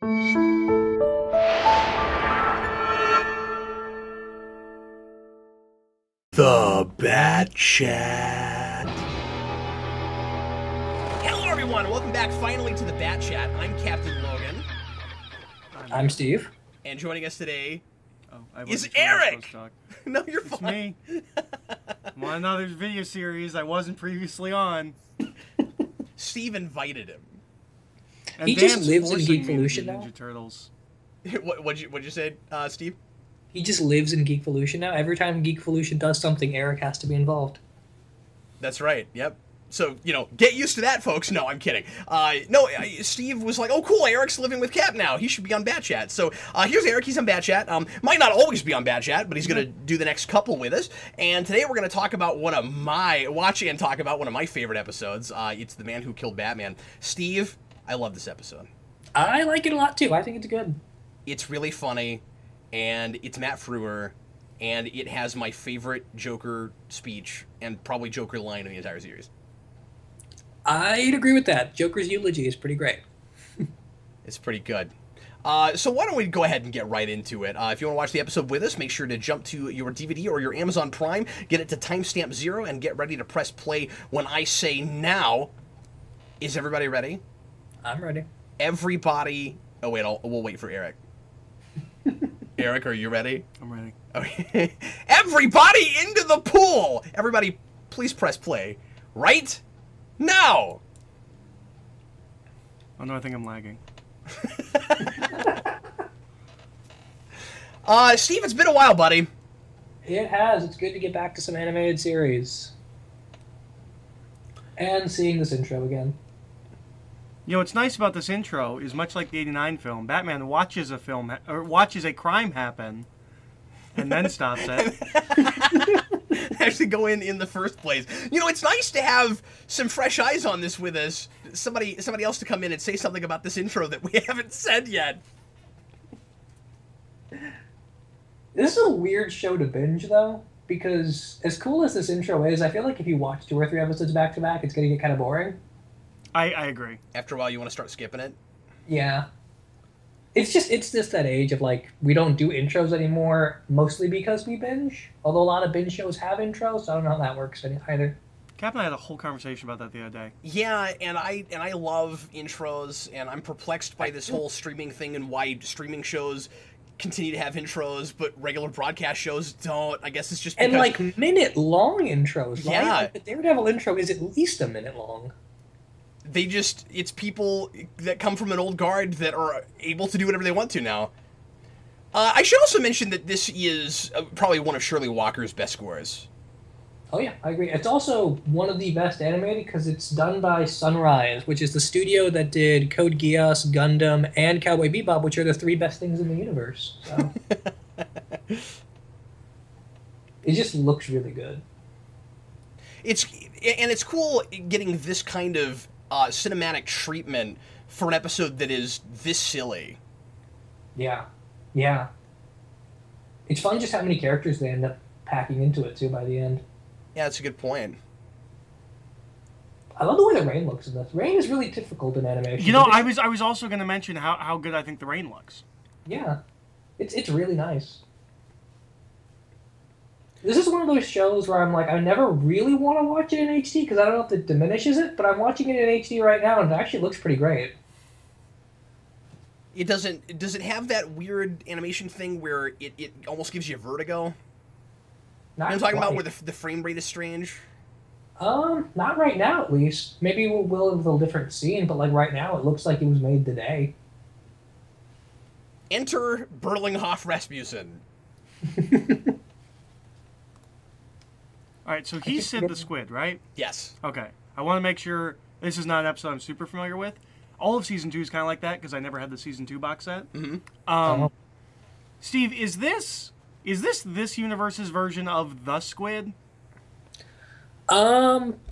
The Bat Chat. Hello, everyone. Welcome back finally to the Bat Chat. I'm Captain Logan. I'm Steve. And joining us today is sure Eric. No, you're it's fine. me. I'm on another video series I wasn't previously on. Steve invited him. And He Dan's just lives in forcing me to Geekvolution do now? Ninja Turtles. What'd you say, Steve? He just lives in Geekvolution now. Every time Geekvolution does something, Eric has to be involved. That's right. Yep. So, get used to that, folks. No, I'm kidding. Steve was like, oh, cool, Eric's living with Cap now. He should be on Bat Chat. So, here's Eric. He's on Bat Chat. Might not always be on Bat Chat, but he's going to do the next couple with us. And today we're going to talk about one of my favorite episodes. It's The Man Who Killed Batman. Steve, I love this episode. I like it a lot, too. I think it's good. It's really funny, and it's Matt Frewer, and it has my favorite Joker speech and probably Joker line in the entire series. I'd agree with that. Joker's eulogy is pretty great. It's pretty good. So why don't we go ahead and get right into it. If you want to watch the episode with us, make sure to jump to your DVD or your Amazon Prime, get it to timestamp 0, and get ready to press play when I say now. Is everybody ready? I'm ready. Everybody... Oh, wait, we'll wait for Eric. Eric, are you ready? I'm ready. Okay. Everybody into the pool! Everybody, please press play. Right now! Oh no, I think I'm lagging. Steve, it's been a while, buddy. It has. It's good to get back to some animated series. And seeing this intro again. What's nice about this intro is much like the '89 film. Batman watches a crime happen, and then stops it. Actually go in the first place. It's nice to have some fresh eyes on this with us. Somebody else to come in and say something about this intro that we haven't said yet. This is a weird show to binge, though, because as cool as this intro is, I feel like if you watch 2 or 3 episodes back to back, it's going to get kind of boring. I agree. After a while, you want to start skipping it? Yeah. It's just that age of, we don't do intros anymore, mostly because we binge. Although a lot of binge shows have intros, so I don't know how that works either. Cap and I had a whole conversation about that the other day. Yeah, and I love intros, and I'm perplexed by this whole streaming thing and why streaming shows continue to have intros, but regular broadcast shows don't. I guess it's just because... And, minute-long intros, right? Yeah. The Daredevil intro is at least a minute long. It's people that come from an old guard that are able to do whatever they want to now. I should also mention that this is probably one of Shirley Walker's best scores. Oh yeah, I agree. It's also one of the best animated because it's done by Sunrise, which is the studio that did Code Geass, Gundam, and Cowboy Bebop, which are the 3 best things in the universe. So. It just looks really good. It's cool getting this kind of cinematic treatment for an episode that is this silly. Yeah. Yeah. It's fun just how many characters they end up packing into it, too, by the end. Yeah, that's a good point. I love the way the rain looks in this. Rain is really difficult in animation. I was also going to mention how good I think the rain looks. Yeah. It's really nice. This is one of those shows where I'm like, I never really want to watch it in HD because I don't know if it diminishes it, but I'm watching it in HD right now and it actually looks pretty great. It doesn't... Does it have that weird animation thing where it almost gives you vertigo? Not I'm talking quite. about where the frame rate is strange? Not right now at least. Maybe we'll have a different scene, but right now it looks like it was made today. Enter Berlinghoff Rasmussen. All right, so he's Sid the Squid, right? Yes. Okay. I want to make sure this is not an episode I'm super familiar with. All of Season 2 is kind of like that because I never had the Season 2 box set. Mm-hmm. Steve, is this universe's version of The Squid?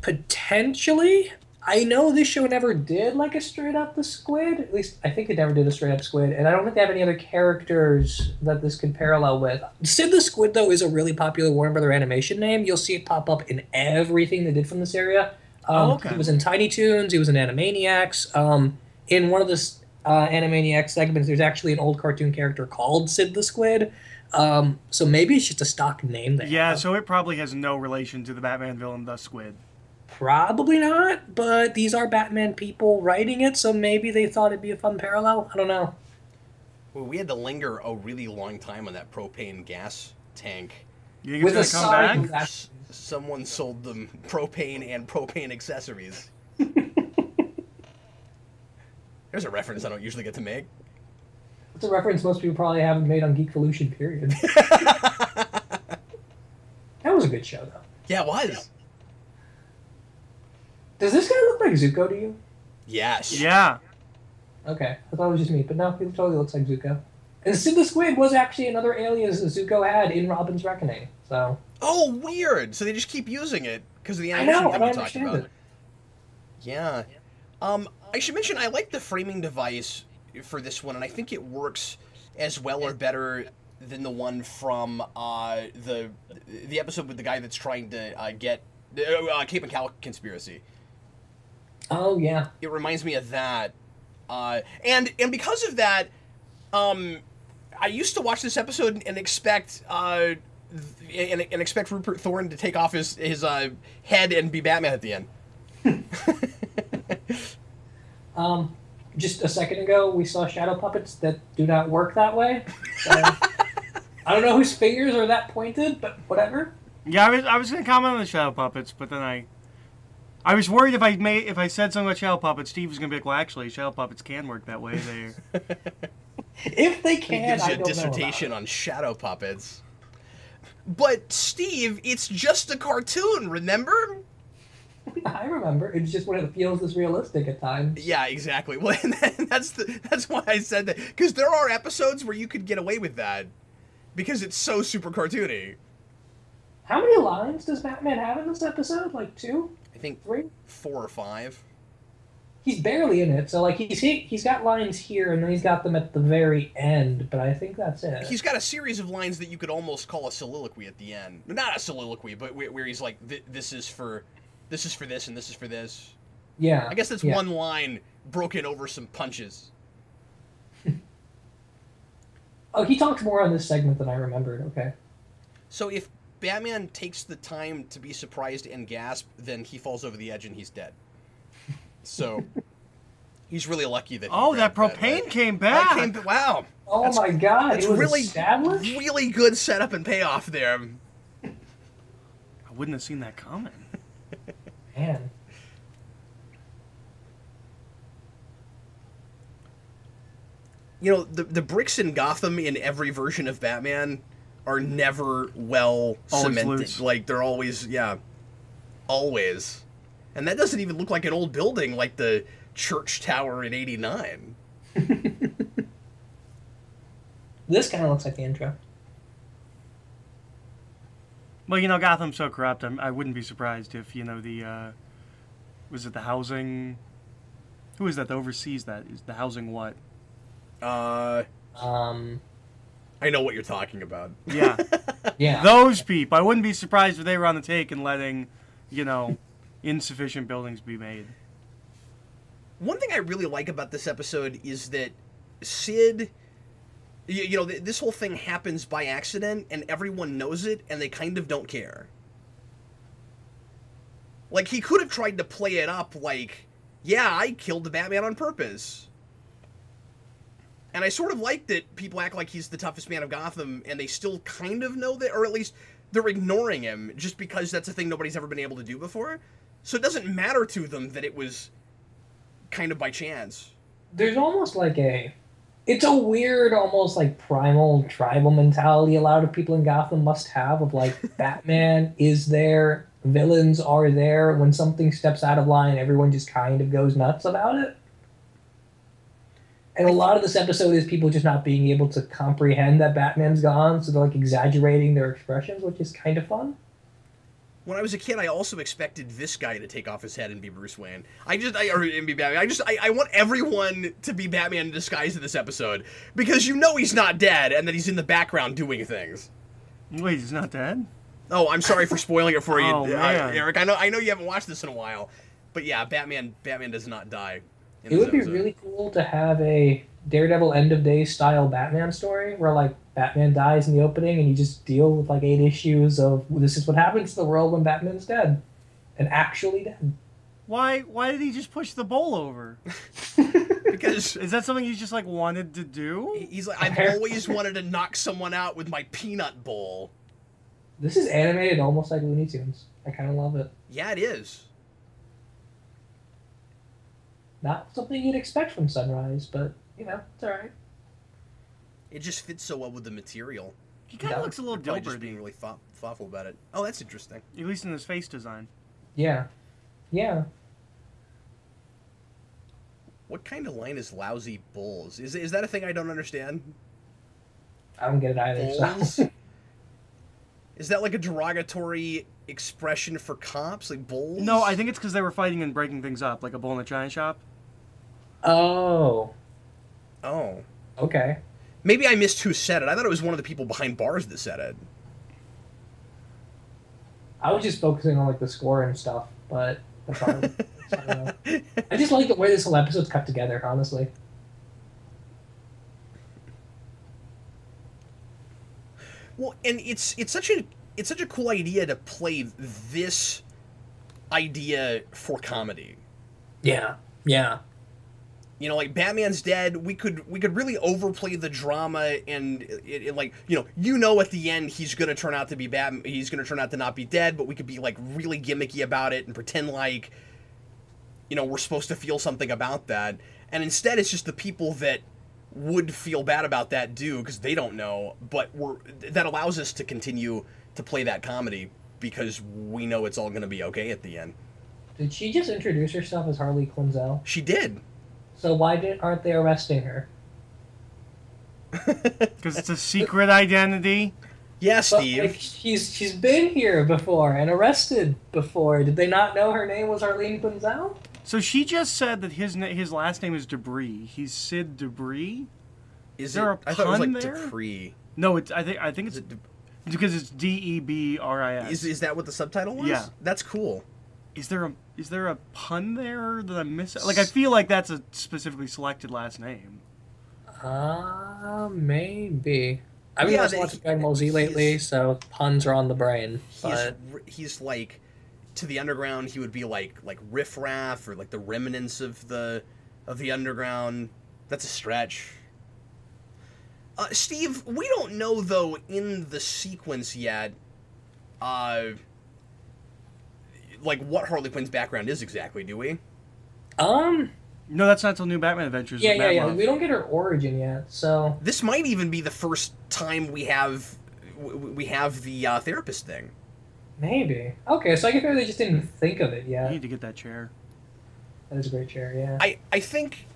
Potentially. I know this show never did a straight up the Squid. At least I think it never did a straight up Squid, and I don't think they have any other characters that this could parallel with. Sid the Squid, though, is a really popular Warner Brother animation name. You'll see it pop up in everything they did from this area. Okay. He was in Tiny Toons. He was in Animaniacs. In one of the Animaniacs segments, there's actually an old cartoon character called Sid the Squid. So maybe it's just a stock name there. Yeah, so it probably has no relation to the Batman villain, the Squid. Probably not, but these are Batman people writing it, so maybe they thought it'd be a fun parallel. I don't know. Well, we had to linger a really long time on that propane gas tank. You think With it's a gonna side come back? of Someone sold them propane and propane accessories. There's a reference I don't usually get to make. It's a reference most people probably haven't made on Geekvolution, period. That was a good show, though. Yeah, it was. Does this guy look like Zuko to you? Yes. Yeah. Okay, I thought it was just me, but no, he totally looks like Zuko. And Sid the Squid was actually another alias that Zuko had in Robin's Reckoning, so... Oh, weird. So they just keep using it because of the I animation know, I thing don't we talked understand about. it. Yeah. I should mention I like the framing device for this one, and I think it works as well or better than the one from the episode with the guy that's trying to get Cape and Cal conspiracy. Oh, yeah. It reminds me of that, and because of that, I used to watch this episode and expect expect Rupert Thorne to take off his head and be Batman at the end. Just a second ago, we saw shadow puppets that do not work that way. So, I don't know whose fingers are that pointed, but whatever. Yeah, I was gonna comment on the shadow puppets, but then I was worried if I said something about shadow puppets, Steve was gonna be like, well, actually, shadow puppets can work that way. If they He can, gives I you a don't dissertation know about on shadow puppets. But Steve, it's just a cartoon, remember? it. I remember. It's just when it feels this realistic at times. Yeah, exactly. Well, and that's why I said that, because there are episodes where you could get away with that because it's so super cartoony. How many lines does Batman have in this episode? Like 2? I think 3? 4 or 5. He's barely in it, so like he's got lines here and then he's got them at the very end, but I think that's it. He's got a series of lines that you could almost call a soliloquy at the end. Not a soliloquy, but where he's like, "This is for this, and this is for this." Yeah. I guess that's yeah. one line broken over some punches. Oh, he talks more on this segment than I remembered. Okay. So if Batman takes the time to be surprised and gasp, then he falls over the edge and he's dead. So he's really lucky that. That propane came back. Wow. Oh my God! That's It was really, established? really good setup and payoff there. I wouldn't have seen that coming. Man. You know, the bricks in Gotham in every version of Batman are never well Always cemented. loose. Like they're always, always. And that doesn't even look like an old building like the church tower in '89. This kind of looks like the intro. Well, Gotham's so corrupt. I wouldn't be surprised if was it the housing? Who is that oversees that? Is the housing what? I know what you're talking about. Yeah. Yeah. Those people. I wouldn't be surprised if they were on the take and letting, insufficient buildings be made. One thing I really like about this episode is that Sid, this whole thing happens by accident and everyone knows it and they kind of don't care. Like, he could have tried to play it up like, yeah, I killed the Batman on purpose. And I sort of like that people act like he's the toughest man of Gotham and they still kind of know that, or at least they're ignoring him just because that's a thing nobody's ever been able to do before. So it doesn't matter to them that it was kind of by chance. There's almost like it's a weird, almost like primal tribal mentality a lot of people in Gotham must have of like Batman is there, villains are there. When something steps out of line, everyone just kind of goes nuts about it. And a lot of this episode is people just not being able to comprehend that Batman's gone, so they're like exaggerating their expressions, which is kind of fun. When I was a kid, I also expected this guy to take off his head and be Bruce Wayne. And be Batman. I want everyone to be Batman in disguise in this episode because he's not dead and that he's in the background doing things. Wait, he's not dead? Oh, I'm sorry for spoiling it for you, Oh, man. Eric. I know you haven't watched this in a while, but yeah, Batman does not die. It would be really cool to have a Daredevil End of Day style Batman story where like Batman dies in the opening and you just deal with like 8 issues of this is what happens to the world when Batman's dead. And actually dead. Why did he just push the bowl over? Because is that something he just like wanted to do? He's like, I've always wanted to knock someone out with my peanut bowl. This is animated almost like Looney Tunes. I kind of love it. Yeah, it is. Not something you'd expect from Sunrise, but, you know, it's alright. It just fits so well with the material. He kind of looks a little Probably just Dilbert-y. being really thoughtful about it. Oh, that's interesting. At least in his face design. Yeah. Yeah. What kind of line is lousy bulls? Is that a thing I don't understand? I don't get it either. Bulls? So. Is that like a derogatory expression for cops? Like bulls? No, I think it's because they were fighting and breaking things up, like a bull in a china shop. Oh. Oh. Okay. Maybe I missed who said it. I thought it was one of the people behind bars that said it. I was just focusing on like the score and stuff, but that's fine. I don't know. I just like the way this whole episode's cut together, honestly. Well, and it's such a cool idea to play this idea for comedy. Yeah. Yeah. You know, like Batman's dead. We could really overplay the drama and it like you know at the end he's gonna turn out to be Batman. He's gonna turn out to not be dead, but we could be like really gimmicky about it and pretend like we're supposed to feel something about that. And instead, it's just the people that would feel bad about that do because they don't know. But that allows us to continue to play that comedy because we know it's all gonna be okay at the end. Did she just introduce herself as Harley Quinzel? She did. So why aren't they arresting her? Because it's a secret identity. Yeah, But, Steve. like, she's been here before and arrested before. Did they not know her name was Harleen Quinzel? So she just said that his last name is Debris. He's Sid Debris. Is there it? a I thought it was pun like there? Dupree. No, I think it's because it's Debris. Is that what the subtitle was? Yeah. That's cool. Is there a pun there that I'm missing? Like I feel like that's a specifically selected last name. Maybe. I've been watching Dragon Ball Z lately, so puns are on the brain. But He's like, to the underground, he would be like Riff Raff or like the remnants of the underground. That's a stretch. Steve, we don't know though in the sequence yet, like what Harley Quinn's background is exactly, do we? No, that's not till New Batman Adventures. Yeah. We don't get her origin yet, so This might even be the first time we have the therapist thing. maybe. Okay, so I guess maybe they just didn't think of it You yet. need to get that chair. That is a great chair, yeah. I think.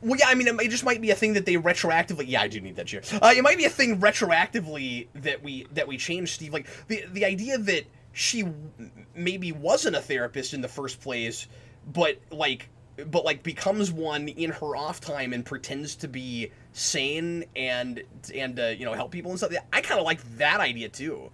Well, yeah, I mean, it just might be a thing that they retroactively. Yeah, I do need that chair. It might be a thing retroactively that we change, Steve. Like the idea that she maybe wasn't a therapist in the first place, but becomes one in her off time and pretends to be sane and help people and stuff. I kind of like that idea too.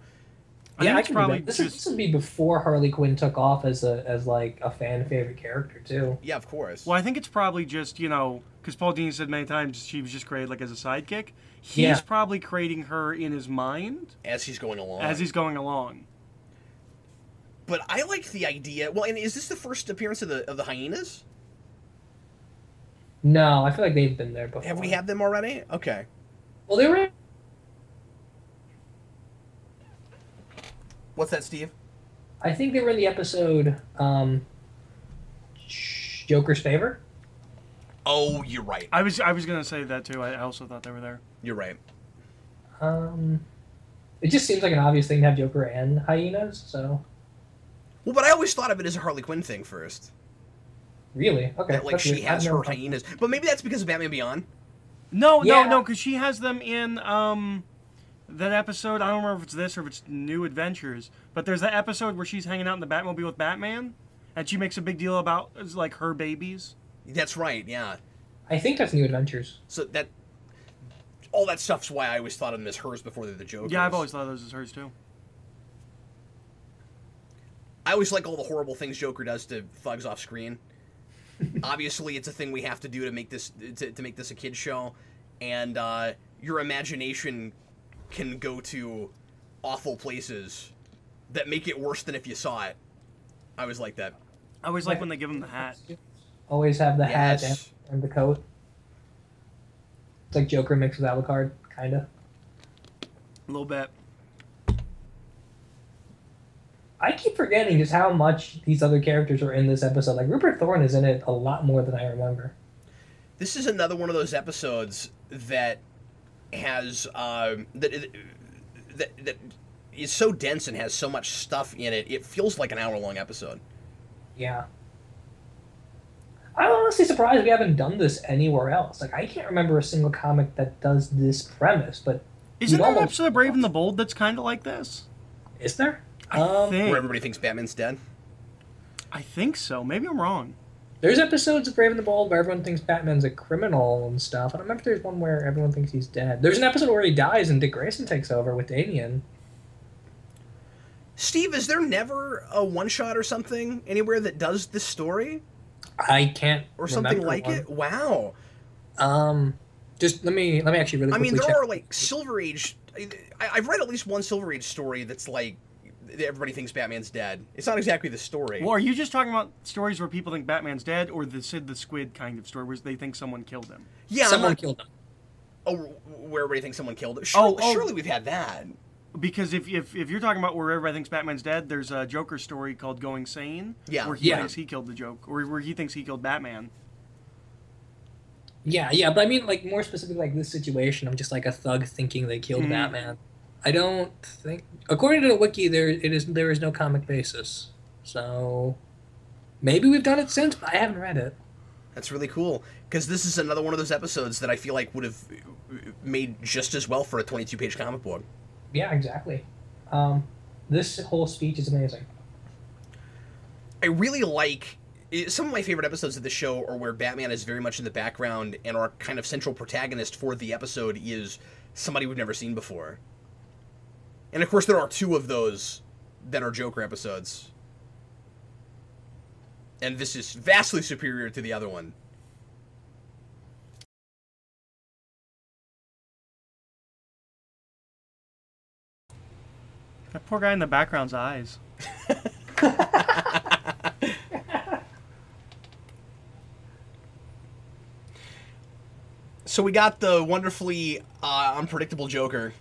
Yeah, I I think it's can probably do that. just This would be before Harley Quinn took off as like a fan favorite character too. Yeah, of course. well, I think it's probably just because Paul Dini said many times she was just created like as a sidekick. He's Yeah. probably creating her in his mind As he's going along. as he's going along. But I like the idea. Well, and is this the first appearance of the hyenas? No, I feel like they've been there before. Have we had them already? Okay. Well, they were. What's that, Steve? I think they were in the episode Joker's Favor. Oh, you're right. I was gonna say that too. I also thought they were there. You're right. It just seems like an obvious thing to have Joker and hyenas. So Well, but I always thought of it as a Harley Quinn thing first. really, okay. That, like, that's she weird. has I've her never- hyenas. But maybe that's because of Batman Beyond. No, Yeah. because she has them in that episode. I don't remember if it's this or if it's New Adventures, but there's that episode where she's hanging out in the Batmobile with Batman, and she makes a big deal about like her babies. That's right, yeah. I think that's New Adventures. So all that stuff's why I always thought of them as hers before they're the Jokers. Yeah, I've always thought of those as hers too. I always like all the horrible things Joker does to thugs off screen. Obviously, it's a thing we have to do to make this to make this a kid's show, and your imagination can go to awful places that make it worse than if you saw it. I always like that. I always like when they give him the hat. Always have the hat Yes. and the coat. It's like Joker mixed with Alucard, kind of. A little bit. I keep forgetting just how much these other characters are in this episode. Like, Rupert Thorne is in it a lot more than I remember. This is another one of those episodes that has that is so dense and has so much stuff in it. It feels like an hour-long episode. Yeah. I'm honestly surprised we haven't done this anywhere else. Like, I can't remember a single comic that does this premise, but... Isn't there an episode of Brave and the Bold that's kind of like this? Is there? I think. Where everybody thinks Batman's dead? I think so. Maybe I'm wrong. There's episodes of Brave and the Bold where everyone thinks Batman's a criminal and stuff. I don't remember if there's one where everyone thinks he's dead. There's an episode where he dies and Dick Grayson takes over with Damian. Steve, is there never a one-shot or something anywhere that does this story? I can't Or something remember like one. it? Wow. Just let me actually really I quickly mean, check. there are, like, Silver Age... I've read at least one Silver Age story that's, like, everybody thinks Batman's dead. It's not exactly the story. Well, are you just talking about stories where people think Batman's dead, or the Sid the Squid kind of story where they think someone killed him? Yeah, Someone killed him. Oh, where everybody thinks someone killed him? Oh. Surely we've had that. Because if you're talking about where everybody thinks Batman's dead, there's a Joker story called Going Sane, Yeah. where he Yeah. thinks he killed the Joker, or where he thinks he killed Batman. Yeah, but I mean, like, more specifically, like, this situation, I'm just like a thug thinking they killed Batman. I don't think... According to the wiki, there is no comic basis. So... Maybe we've done it since, but I haven't read it. That's really cool, because this is another one of those episodes that I feel like would have made just as well for a 22-page comic book. Yeah, exactly. This whole speech is amazing. I really like... Some of my favorite episodes of the show are where Batman is very much in the background, and our kind of central protagonist for the episode is somebody we've never seen before. And of course there are two of those that are Joker episodes. And this is vastly superior to the other one. That poor guy in the background's eyes. So we got the wonderfully unpredictable Joker.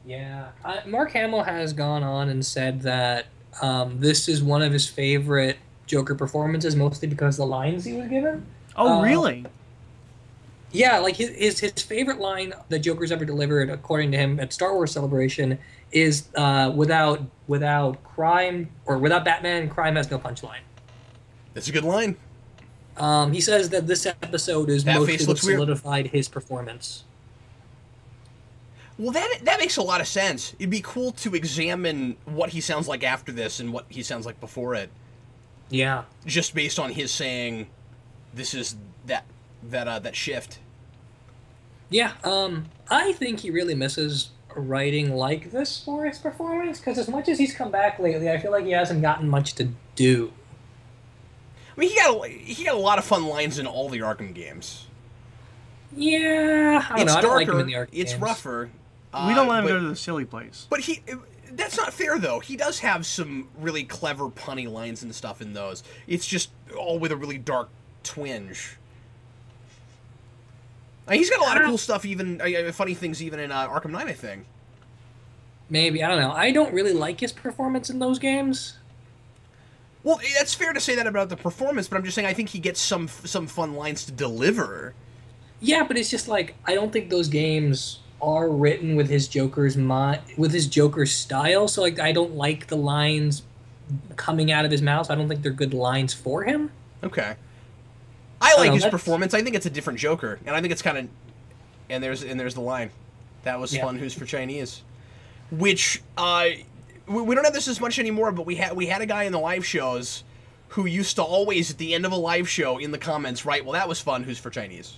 Yeah. Mark Hamill has gone on and said that this is one of his favorite Joker performances, mostly because of the lines he was given. Oh, really? Yeah, like his favorite line that Joker's ever delivered, according to him, at Star Wars Celebration, is without crime, or without Batman, crime has no punchline. That's a good line. He says that this episode is That mostly face what looks weird. solidified his performance. Well, that makes a lot of sense. It'd be cool to examine what he sounds like after this and what he sounds like before it, Yeah. just based on his saying, "This is that shift." Yeah, I think he really misses writing like this for his performance, because as much as he's come back lately, I feel like he hasn't gotten much to do. I mean, he got a lot of fun lines in all the Arkham games. Yeah, I don't know. I don't like him in the Arkham It's games. rougher. We don't let him but- go to the silly place. But that's not fair, though. He does have some really clever, punny lines and stuff in those. It's just all with a really dark twinge. He's got a lot of cool stuff, even funny things, even in Arkham Knight, I think. Maybe, I don't know. I don't really like his performance in those games. Well, that's fair to say that about the performance, but I'm just saying I think he gets some fun lines to deliver. Yeah, but it's just like, I don't think those games are written with his Joker's style, so like I don't like the lines coming out of his mouth. I don't think they're good lines for him. Okay. I like know, his that's- performance. I think it's a different Joker, and I think it's kind of... And there's the line. That was Yeah. fun, who's for Chinese. Which, we don't have this as much anymore, but we had a guy in the live shows who used to always, at the end of a live show, in the comments, write, "Well, that was fun, who's for Chinese?"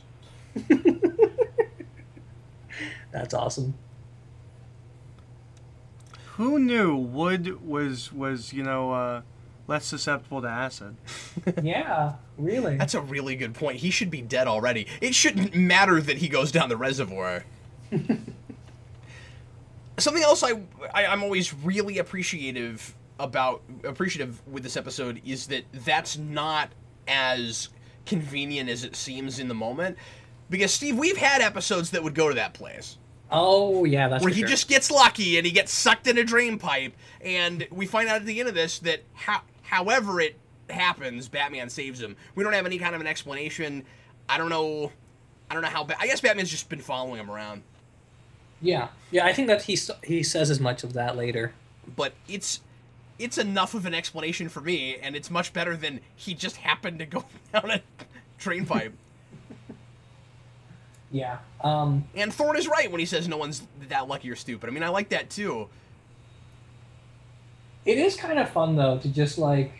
That's awesome. Who knew Wood was less susceptible to acid. Yeah, really. That's a really good point. He should be dead already. It shouldn't matter that he goes down the reservoir. Something else I'm always really appreciative with this episode is that that's not as convenient as it seems in the moment. Because, Steve, we've had episodes that would go to that place. Oh, yeah, that's where for he sure. just gets lucky and he gets sucked in a drain pipe, and we find out at the end of this that however it happens, Batman saves him. We don't have any kind of an explanation. I don't know how. I guess Batman's just been following him around. Yeah, I think that he says as much of that later. But it's enough of an explanation for me, and it's much better than he just happened to go down a drain pipe. Yeah. And Thorne is right when he says no one's that lucky or stupid. I mean, I like that too. It is kind of fun, though, to just, like,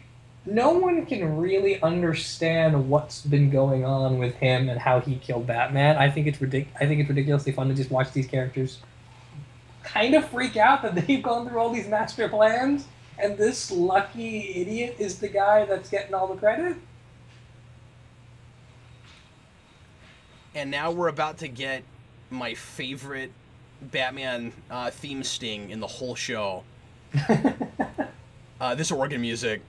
no one can really understand what's been going on with him and how he killed Batman. I think it's ridiculously fun to just watch these characters kind of freak out that they've gone through all these master plans, and this lucky idiot is the guy that's getting all the credit. And now we're about to get my favorite Batman theme sting in the whole show. This organ music.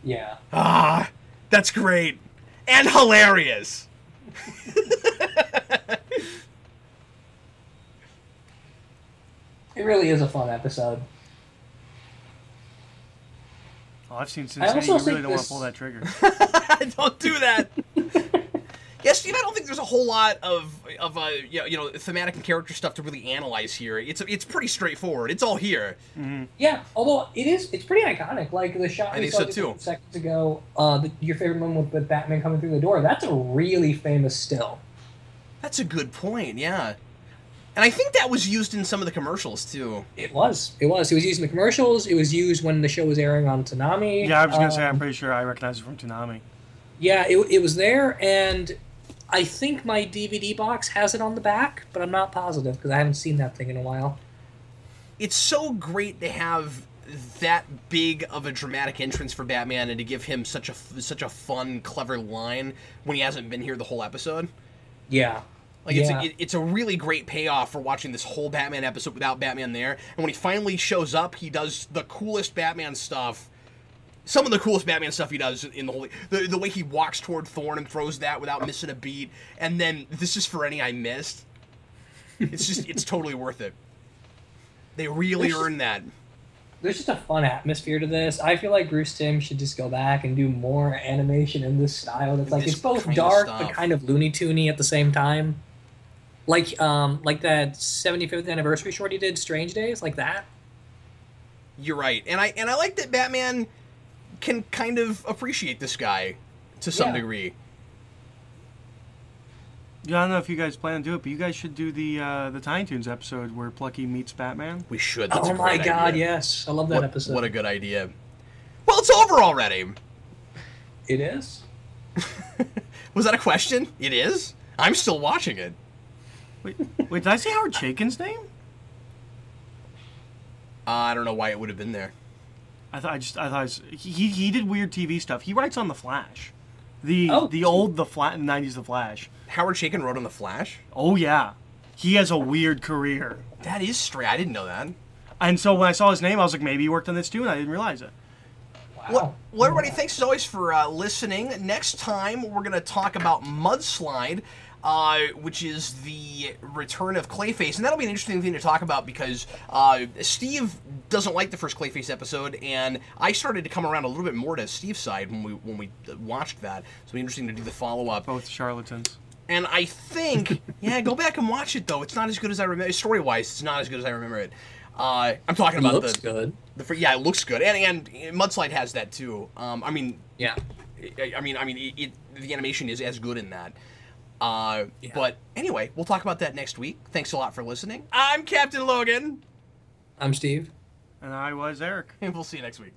Yeah. Ah, that's great. And hilarious. It really is a fun episode. Oh, I've seen I Sin City. also You think really don't want this- to pull that trigger. Don't do that. Yeah, Steve, I don't think there's a whole lot of thematic and character stuff to really analyze here. It's pretty straightforward. It's all here. Mm-hmm. Yeah, although it's pretty iconic. Like the shot I we think saw so, just too. a few seconds ago, your favorite moment with Batman coming through the door. That's a really famous still. That's a good point, yeah. And I think that was used in some of the commercials, too. It was. It was used in the commercials. It was used when the show was airing on Toonami. Yeah, I was going to say, I'm pretty sure I recognize it from Toonami. Yeah, it was there, and I think my DVD box has it on the back, but I'm not positive because I haven't seen that thing in a while. It's so great to have that big of a dramatic entrance for Batman and to give him such a fun, clever line when he hasn't been here the whole episode. Yeah. Like, Yeah. it's a really great payoff for watching this whole Batman episode without Batman there. And when he finally shows up, he does the coolest Batman stuff. Some of the coolest Batman stuff he does in the whole... The way he walks toward Thorne and throws that without missing a beat. And then, this is for any I missed. It's totally worth it. They really earned that. There's just a fun atmosphere to this. I feel like Bruce Timm should just go back and do more animation in this style. It's like This it's both kind of dark stuff. but kind of Looney Toony at the same time. Like that 75th anniversary short he did, Strange Days, like that. You're right. And I like that Batman can kind of appreciate this guy to some degree. Yeah, I don't know if you guys plan to do it, but you guys should do the Tiny Toons episode where Plucky meets Batman. We should. That's Oh a my great god, idea. yes. I love that episode. What a good idea. Well, it's over already. It is? Was that a question? It is? I'm still watching it. Wait, did I say Howard Chaykin's name? I don't know why it would have been there. I thought he did weird TV stuff. He writes on The Flash. The Oh. 90s The Flash. Howard Chaykin wrote on The Flash? Oh yeah. He has a weird career. That is straight. I didn't know that. And so when I saw his name, I was like, maybe he worked on this too, and I didn't realize it. Wow. Well, everybody, thanks as always for listening. Next time, we're going to talk about Mudslide, which is the return of Clayface. And that'll be an interesting thing to talk about because Steve doesn't like the first Clayface episode, and I started to come around a little bit more to Steve's side when we watched that. So it'll be interesting to do the follow-up. Both charlatans. And I think, go back and watch it, though. It's not as good as I remember. Story-wise, it's not as good as I remember it. I'm talking about looks good. Yeah, it looks good, and Mudslide has that too. Yeah. The animation is as good in that. But anyway, we'll talk about that next week. Thanks a lot for listening. I'm Captain Logan, I'm Steve. And I was Eric. and we'll see you next week.